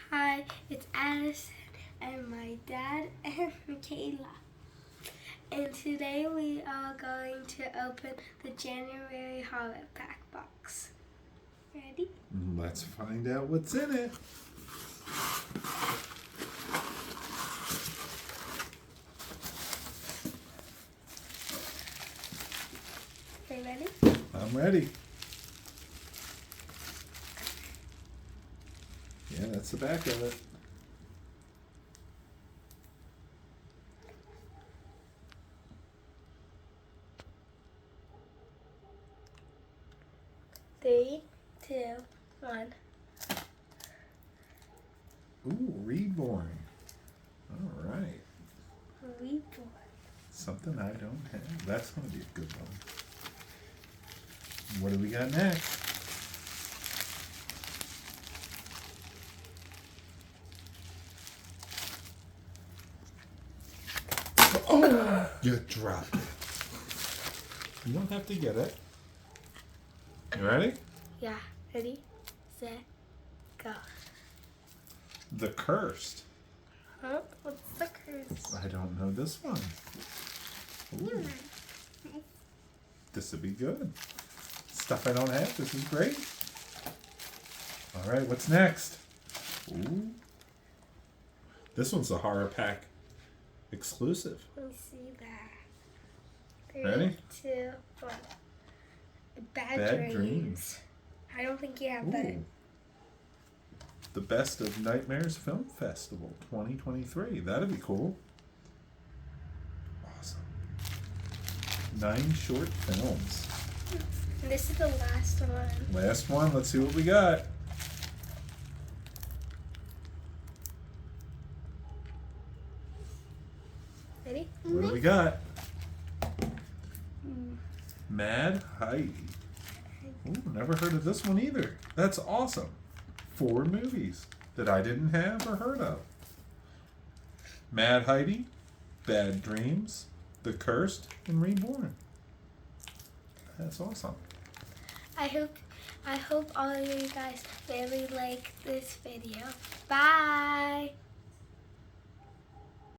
Hi, it's Addison and my dad and Michaela. And today we are going to open the January Horror Pack box. Ready? Let's find out what's in it. Are you ready? I'm ready. Yeah, that's the back of it. Three, two, one. Ooh, Reborn. All right. Reborn. Something I don't have. That's going to be a good one. What do we got next? Oh, you dropped it. You don't have to get it. You ready? Yeah. Ready, set, go. The Cursed. Huh? What's the curse? I don't know this one. Ooh, this would be good. Stuff I don't have. This is great. All right, what's next? Ooh. This one's a horror pack exclusive. Let me see that. Three, Ready? 2, 1. Bad Dreams. I don't think you have that. Ooh. The Best of Nightmares Film Festival 2023. That'd be cool. Awesome. 9 short films. And this is the last one. Last one. Let's see what we got. Ready? What do we got? Mad Heidi. Ooh, never heard of this one either. That's awesome. 4 movies that I didn't have or heard of. Mad Heidi, Bad Dreams, The Cursed, and Reborn. That's awesome. I hope all of you guys really like this video. Bye!